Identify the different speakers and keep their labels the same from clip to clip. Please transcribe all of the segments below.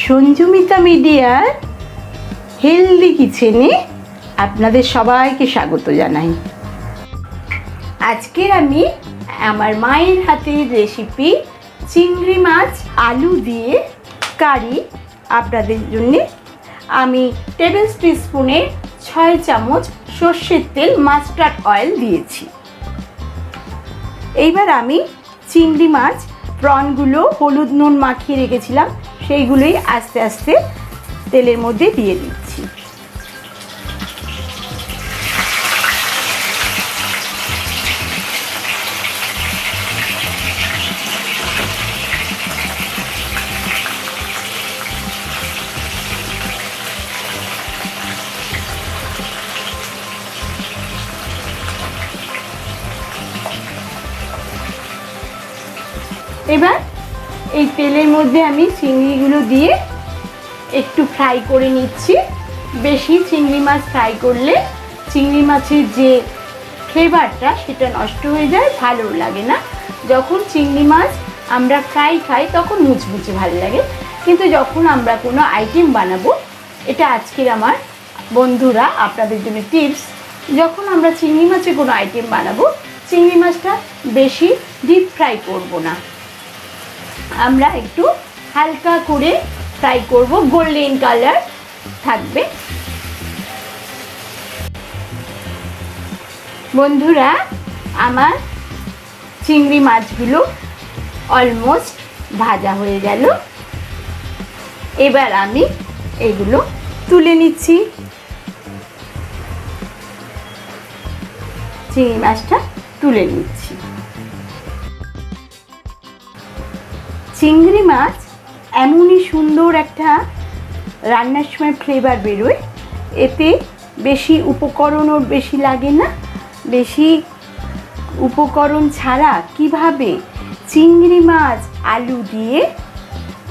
Speaker 1: সঞ্জুমিতা মিডিয়ার হেলদি কিচেনে আপনাদের সবাইকে স্বাগত জানাই। আজকের আমি আমার মায়ের হাতের রেসিপি চিংড়ি মাছ আলু দিয়ে কারি আপনাদের জন্য আমি টেবিল স্পুনে 6 চামচ সর্ষের তেল মাস্টার্ড অয়েল দিয়েছি। এইবার আমি চিংড়ি মাছ প্রনগুলো হলুদ নুন মাখিয়ে রেখেছিলাম, সেইগুলোই আস্তে আস্তে তেলের মধ্যে দিয়ে দিচ্ছি। এবার এই তেলের মধ্যে আমি চিংড়িগুলো দিয়ে একটু ফ্রাই করে নিচ্ছি। বেশি চিংড়ি মাছ ফ্রাই করলে চিংড়ি মাছের যে ফ্লেভারটা সেটা নষ্ট হয়ে যায়, ভালো লাগে না। যখন চিংড়ি মাছ আমরা ফ্রাই খাই তখন মুচমুচে ভালো লাগে, কিন্তু যখন আমরা কোনো আইটেম বানাবো, এটা আজকের আমার বন্ধুরা আপনাদের জন্য টিপস, যখন আমরা চিংড়ি মাছে কোনো আইটেম বানাবো চিংড়ি মাছটা বেশি ডিপ ফ্রাই করব না, আমরা একটু হালকা করে ফ্রাই করব, গোল্ডেন কালার থাকবে। বন্ধুরা, আমার চিংড়ি মাছগুলো অলমোস্ট ভাজা হয়ে গেল। এবার আমি এগুলো তুলে নিচ্ছি। চিংড়ি মাছটা তুলে নিচ্ছি। চিংড়ি মাছ এমনই সুন্দর একটা রান্নার সময় ফ্লেভার বেরোয়, এতে বেশি উপকরণও বেশি লাগে না। বেশি উপকরণ ছাড়া কিভাবে চিংড়ি মাছ আলু দিয়ে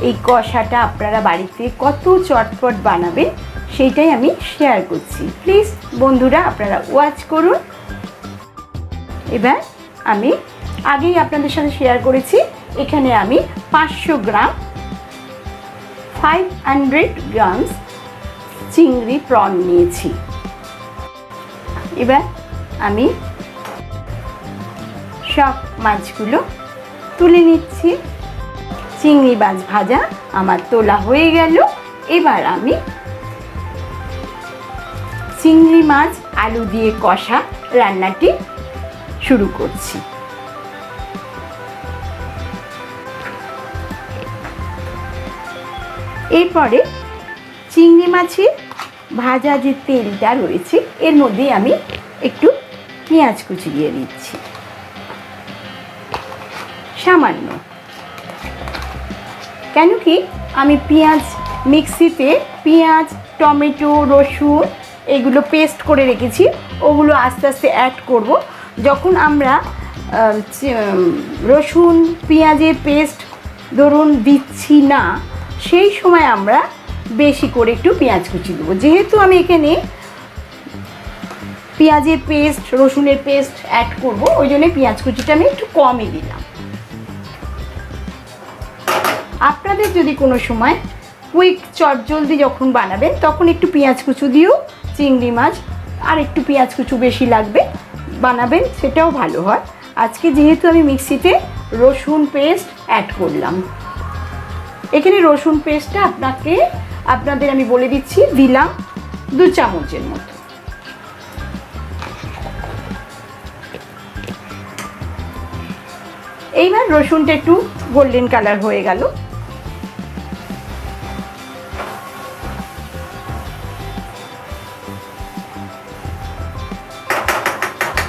Speaker 1: এই কষাটা আপনারা বাড়িতে কত চটপট বানাবেন সেইটাই আমি শেয়ার করছি। প্লিজ বন্ধুরা আপনারা ওয়াচ করুন। এবার আমি আগেই আপনাদের সাথে শেয়ার করেছি, এখানে আমি 500 গ্রাম 500 গ্রামস চিংড়ি প্রন নিয়েছি। এবার আমি সব মাছগুলো তুলে নিচ্ছি। চিংড়ি মাছ ভাজা আমার তোলা হয়ে গেল। এবার আমি চিংড়ি মাছ আলু দিয়ে কষা রান্নাটি শুরু করছি। এরপরে চিংড়ি মাছের ভাজা যে তেলটা রয়েছে এর মধ্যে আমি একটু পেঁয়াজ কুচি দিয়ে দিচ্ছি, সামান্য। কেন কি আমি পেঁয়াজ মিক্সিতে পেঁয়াজ টমেটো রসুন এগুলো পেস্ট করে রেখেছি, ওগুলো আস্তে আস্তে অ্যাড করব। যখন আমরা রসুন পেঁয়াজের পেস্ট ধরুন দিচ্ছি না, সেই সময় আমরা বেশি করে একটু পেঁয়াজ কুচি দেবো। যেহেতু আমি এখানে পেঁয়াজের পেস্ট রসুনের পেস্ট অ্যাড করব, ওই জন্য পেঁয়াজ কুচিটা আমি একটু কমই দিলাম। আপনাদের যদি কোনো সময় কুইক চটজলদি যখন বানাবেন তখন একটু পেঁয়াজ কুচু দিয়েও চিংড়ি মাছ আর একটু পেঁয়াজ কুচু বেশি লাগবে বানাবেন, সেটাও ভালো হয়। আজকে যেহেতু আমি মিক্সিতে রসুন পেস্ট অ্যাড করলাম, এখানে রসুন পেস্টটা আপনাদের আমি বলে দিচ্ছি, দিলাম 2 চামচের মতো। এইবার রসুনটা একটু গোল্ডেন কালার হয়ে গেল।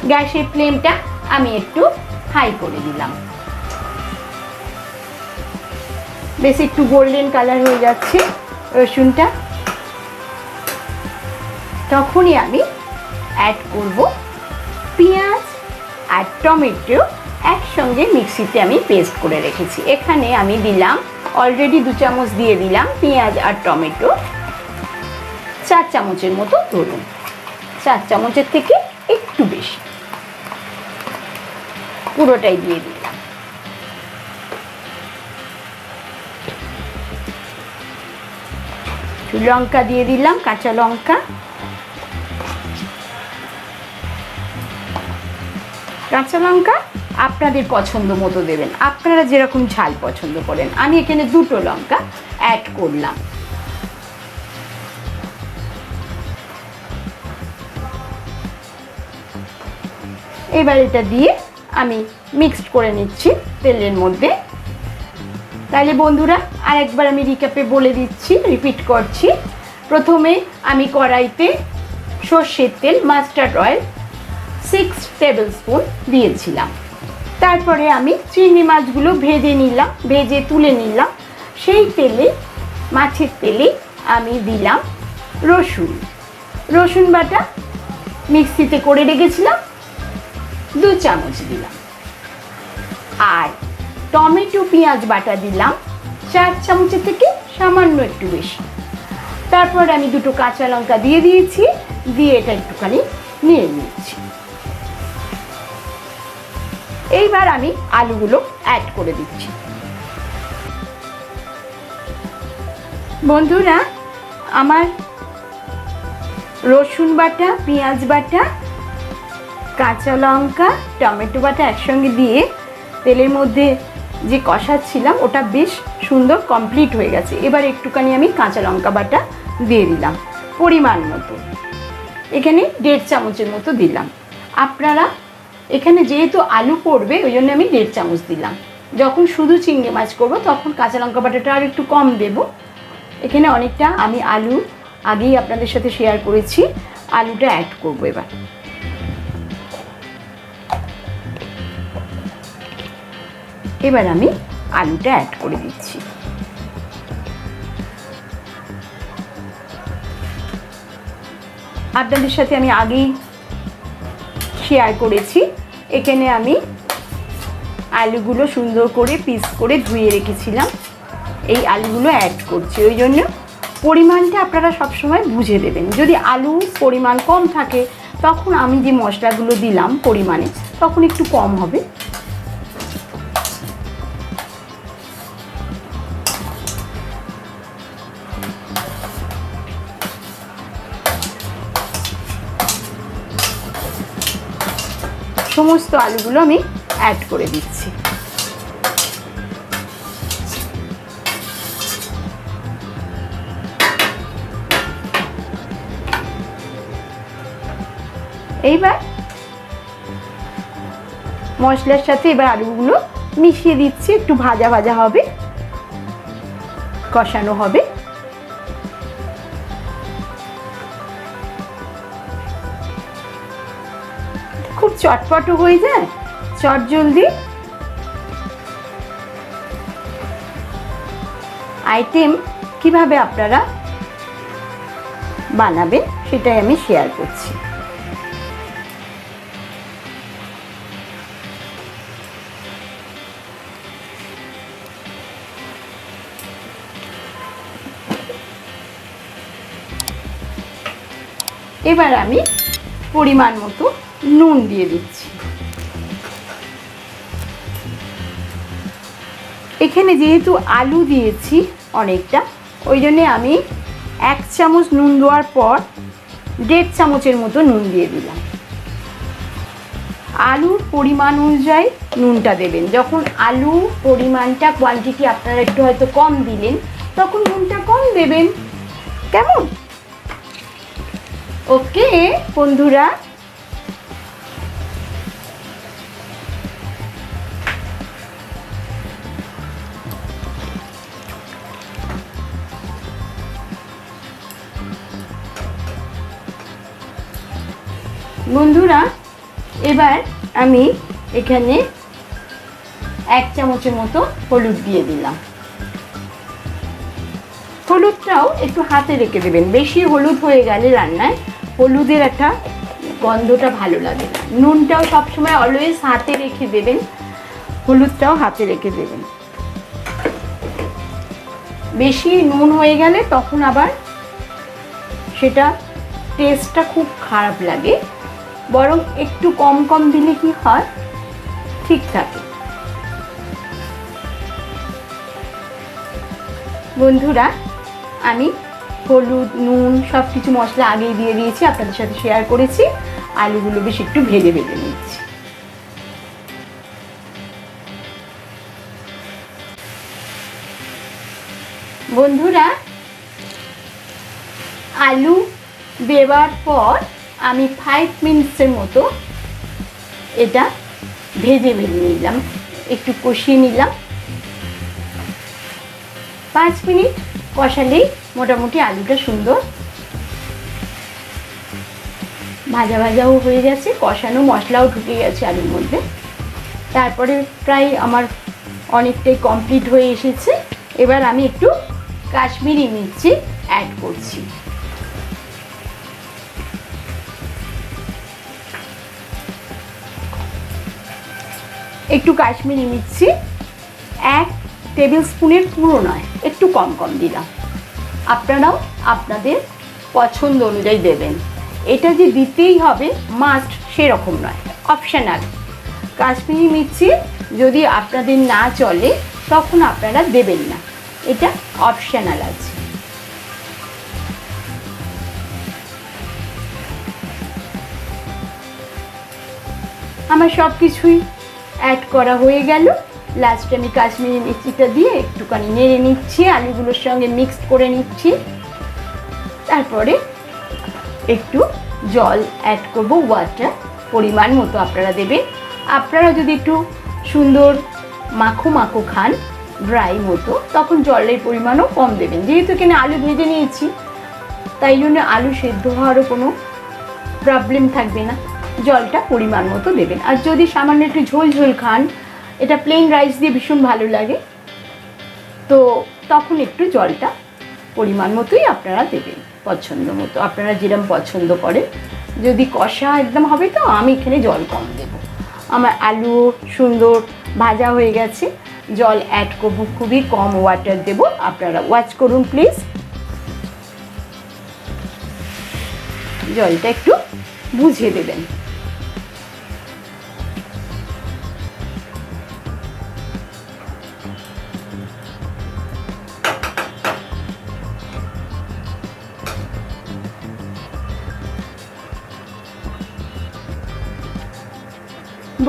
Speaker 1: গ্যাসের ফ্লেমটা আমি একটু হাই করে দিলাম। বেশ একটু গোল্ডেন কালার হয়ে যাচ্ছে রসুনটা, তখনই আমি অ্যাড করব পেঁয়াজ আর টমেটো একসঙ্গে মিক্সিতে আমি পেস্ট করে রেখেছি। এখানে আমি দিলাম অলরেডি 2 চামচ দিয়ে দিলাম পেঁয়াজ আর টমেটো, 4 চামচের মতো ধরুন, 4 চামচের থেকে একটু বেশি, পুরোটাই দিয়ে দিলাম। লঙ্কা দিয়ে দিলাম, কাঁচা লঙ্কা। কাঁচা লঙ্কা আপনাদের পছন্দ মতো দেবেন, আপনারা যেরকম ঝাল পছন্দ করেন। আমি এখানে 2টো লঙ্কা অ্যাড করলাম। এবার এটা দিয়ে আমি মিক্সড করে নিচ্ছি তেলের মধ্যে। তাহলে বন্ধুরা আরেকবার আমি রিক্যাপে বলে দিচ্ছি, রিপিট করছি। প্রথমে আমি কড়াইতে সর্ষের তেল, মাস্টার্ড অয়েল 6 টেবিল স্পুন দিয়েছিলাম। তারপরে আমি চিংড়ি মাছগুলো ভেজে নিলাম, ভেজে তুলে নিলাম। সেই তেলে, মাছের তেলে আমি দিলাম রসুন বাটা মিক্সিতে করে রেখেছিলাম, 2 চামচ দিলাম। আর টমেটো পেঁয়াজ বাটা দিলাম 4 চামচের থেকে সামান্য একটু বেশি। তারপর আমি 2টো কাঁচা লঙ্কা দিয়ে দিয়েছি, দিয়ে এটা একটুখানি নিয়ে নিচ্ছি। এইবার আমি আলুগুলো অ্যাড করে দিচ্ছি। বন্ধুরা আমার রসুন বাটা, পেঁয়াজ বাটা, কাঁচা লঙ্কা, টমেটো বাটা একসঙ্গে দিয়ে তেলের মধ্যে যে কষাচ্ছিলাম ওটা বেশ সুন্দর কমপ্লিট হয়ে গেছে। এবার একটুখানি আমি কাঁচা লঙ্কা বাটা দিয়ে দিলাম পরিমাণ মতো, এখানে 1.5 চামচের মতো দিলাম। আপনারা এখানে যেহেতু আলু পড়বে ওই জন্য আমি 1.5 চামচ দিলাম। যখন শুধু চিংড়ি মাছ করবো তখন কাঁচা লঙ্কা বাটাটা আর একটু কম দেব। এখানে অনেকটা আমি আলু আগেই আপনাদের সাথে শেয়ার করেছি, আলুটা অ্যাড করবো। এবার আমি আলুটা অ্যাড করে দিচ্ছি। আপনাদের সাথে আমি আগেই শেয়ার করেছি, এখানে আমি আলুগুলো সুন্দর করে পিস করে ধুয়ে রেখেছিলাম, এই আলুগুলো অ্যাড করছি। ওই জন্য পরিমাণটা আপনারা সবসময় বুঝে দেবেন। যদি আলুর পরিমাণ কম থাকে তখন আমি যে মশলাগুলো দিলাম পরিমাণে তখন একটু কম হবে। সমস্ত আলুগুলো আমি অ্যাড করে দিচ্ছি। এইবার মশলার সাথে এবার আলুগুলো মিশিয়ে দিচ্ছি, একটু ভাজা ভাজা হবে, কষানো হবে। খুব চটপট হয়ে যায়, চটজলদি আইটেম কিভাবে আপনারা বানাবেন সেটাই আমি শেয়ার করছি। এবার আমি পরিমাণ মতো নুন দিয়ে দিচ্ছি। এখানে যেহেতু আলু দিয়েছি অনেকটা, ওই জন্যে আমি 1 চামচ নুন দেওয়ার পর 1.5 চামচের মতো নুন দিয়ে দিলাম। আলুর পরিমাণ অনুযায়ী নুনটা দেবেন। যখন আলু পরিমাণটা কোয়ান্টিটি আপনারা একটু হয়তো কম দিলেন তখন নুনটা কম দেবেন, কেমন? ওকে বন্ধুরা, এবার আমি এখানে 1 চামচের মতো হলুদ দিয়ে দিলাম। হলুদটাও একটু হাতে রেখে দেবেন, বেশি হলুদ হয়ে গেলে রান্নায় হলুদের একটা গন্ধটা ভালো লাগে না। নুনটাও সবসময় অলওয়েজ হাতে রেখে দেবেন, হলুদটাও হাতে রেখে দেবেন। বেশি নুন হয়ে গেলে তখন আবার সেটা টেস্টটা খুব খারাপ লাগে, বরং একটু কম কম দিলে কি হয়, ঠিক থাকে। বন্ধুরা আমি হলুদ নুন সব কিছু মশলা আগেই দিয়ে দিয়েছি, আপনাদের সাথে শেয়ার করেছি। আলুগুলো বেশ একটু ভেজে ভেজে নিচ্ছি। বন্ধুরা, আলু দেওয়ার পর আমি 5 মিনিটসের মতো এটা ভেজে ভেজে নিলাম, একটু কষিয়ে নিলাম। 5 মিনিট কষালেই মোটামুটি আলুটা সুন্দর ভাজা ভাজাও হয়ে গেছে, কষানো মশলাও ঢুকে গেছে আলুর মধ্যে। তারপরে প্রায় আমার অনেকটাই কমপ্লিট হয়ে এসেছে। এবার আমি একটু কাশ্মীরি মির্চি অ্যাড করছি। একটু কাশ্মীরি মির্চি 1 টেবিল স্পুনের পুরো নয়, একটু কম কম দিলাম। আপনারাও আপনাদের পছন্দ অনুযায়ী দেবেন। এটা যে দিতেই হবে মাস্ট সেরকম নয়, অপশনাল। কাশ্মীরি মির্চি যদি আপনাদের না চলে তখন আপনারা দেবেন না, এটা অপশনাল আছে। আমার সব কিছুই অ্যাড করা হয়ে গেল। লাস্টে আমি কাশ্মীরি মির্চিটা দিয়ে একটুখানি নেড়ে নিচ্ছি, আলুগুলোর সঙ্গে মিক্সড করে নিচ্ছি। তারপরে একটু জল অ্যাড করব, ওয়াটার পরিমাণ মতো আপনারা দেবেন। আপনারা যদি একটু সুন্দর মাখো মাখো খান, ড্রাই মতো, তখন জলের পরিমাণও কম দেবেন। যেহেতু এখানে আলু ভেজে নিয়েছি, তাই জন্য আলু সেদ্ধ হওয়ারও কোনো প্রবলেম থাকবে না, জলটা পরিমাণ মতো দেবেন। আর যদি সামান্য একটু ঝোল ঝোল খান, এটা প্লেন রাইস দিয়ে ভীষণ ভালো লাগে, তো তখন একটু জলটা পরিমাণ মতোই আপনারা দেবেন, পছন্দ মতো, আপনারা যেরকম পছন্দ করেন। যদি কষা একদম হবে তো আমি এখানে জল কম দেব। আমার আলু সুন্দর ভাজা হয়ে গেছে, জল অ্যাড করব, খুবই কম ওয়াটার দেব। আপনারা ওয়াচ করুন প্লিজ। জলটা একটু বুঝিয়ে দেবেন।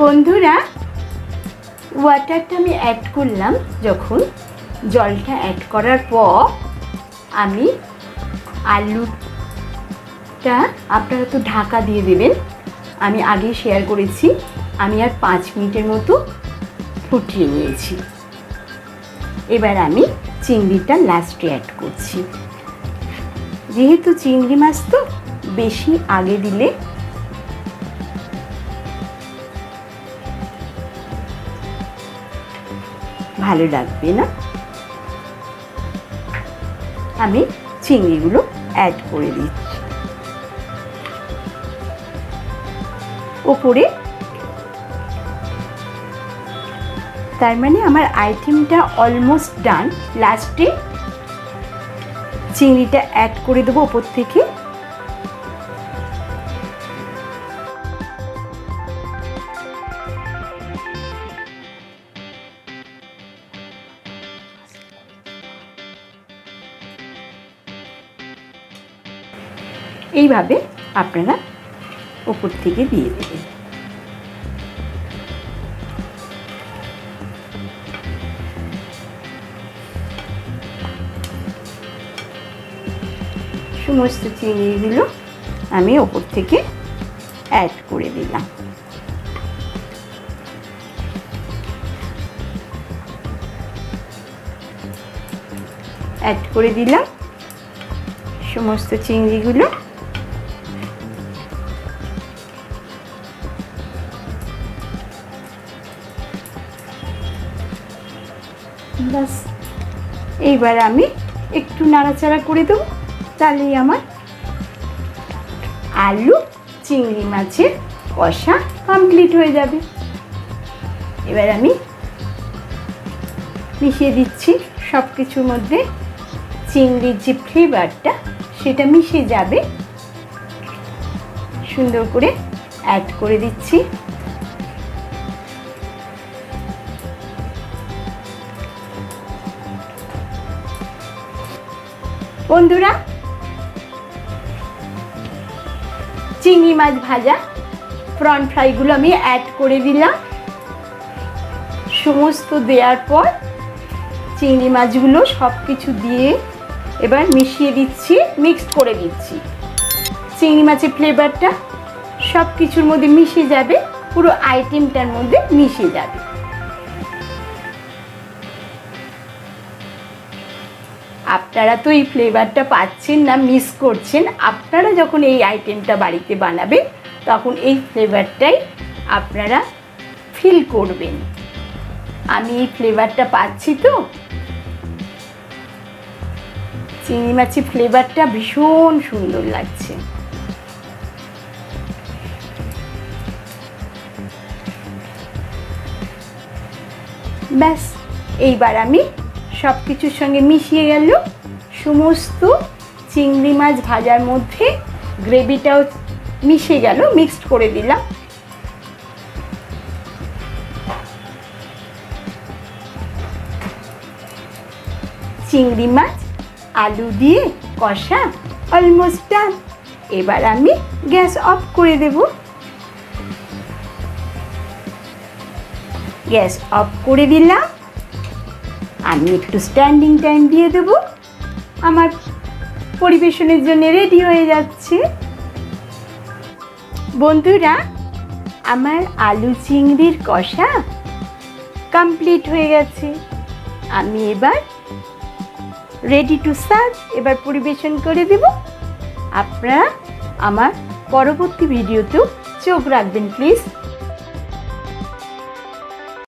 Speaker 1: বন্ধুরা, ওয়াটারটা আমি অ্যাড করলাম। যখন জলটা অ্যাড করার পর আমি আলুটা, আপনারা তো ঢাকা দিয়ে দেবেন, আমি আগেই শেয়ার করেছি। আমি আর 5 মিনিটের মতো ফুটিয়ে নিয়েছি। এবার আমি চিংড়িটা লাস্টে অ্যাড করছি। যেহেতু চিংড়ি মাছ তো বেশি আগে দিলে ভালো লাগবে না। আমি চিংড়িগুলো অ্যাড করে দিচ্ছি ওপরে। তার মানে আমার আইটেমটা অলমোস্ট ডান। লাস্টে চিংড়িটা অ্যাড করে দেবো ওপর থেকে। এইভাবে আপনারা উপর থেকে দিয়ে দেবেন। সমস্ত চিংড়িগুলো আমি ওপর থেকে অ্যাড করে দিলাম। অ্যাড করে দিলাম সমস্ত চিংড়িগুলো। বাস, এইবার আমি একটু নাড়াচাড়া করে দেবো, তাহলেই আমার আলু চিংড়ি মাছের কষা কমপ্লিট হয়ে যাবে। এবার আমি মিশিয়ে দিচ্ছি সব কিছুর মধ্যে। চিংড়ির যে ফ্লেভারটা সেটা মিশে যাবে, সুন্দর করে অ্যাড করে দিচ্ছি। বন্ধুরা, চিংড়ি মাছ ভাজা প্রন ফ্রাইগুলো আমি অ্যাড করে দিলাম। সমস্ত দেওয়ার পর চিংড়ি মাছগুলো সব কিছু দিয়ে এবার মিশিয়ে দিচ্ছি, মিক্সড করে দিচ্ছি। চিংড়ি মাছের ফ্লেভারটা সব কিছুর মধ্যে মিশে যাবে, পুরো আইটেমটার মধ্যে মিশে যাবে। আপনারা তো এই ফ্লেভারটা পাচ্ছেন না, মিস করছেন। আপনারা যখন এই আইটেমটা বাড়িতে বানাবেন তখন এই ফ্লেভারটাই আপনারা ফিল করবেন। আমি এই ফ্লেভারটা পাচ্ছি তো, চিংড়ি মাছের ফ্লেভারটা ভীষণ সুন্দর লাগছে। ব্যাস, এইবার আমি সব কিছুর সঙ্গে মিশিয়ে গেল। সমস্ত চিংড়ি মাছ ভাজার মধ্যে গ্রেভিটাও মিশে গেল, মিক্সড করে দিলাম। চিংড়ি মাছ আলু দিয়ে কষা অলমোস্ট ডান। এবার আমি গ্যাস অফ করে দেব। গ্যাস অফ করে দিলাম। আমি একটু স্ট্যান্ডিং টাইম দিয়ে দেব। আমার পরিবেশনের জন্য রেডি হয়ে যাচ্ছে। বন্ধুরা, আমার আলু চিংড়ির কষা কমপ্লিট হয়ে গেছে। আমি এবার রেডি টু সার্ভ, এবার পরিবেশন করে দেব। আপনারা আমার পরবর্তী ভিডিওতেও চোখ রাখবেন প্লিজ।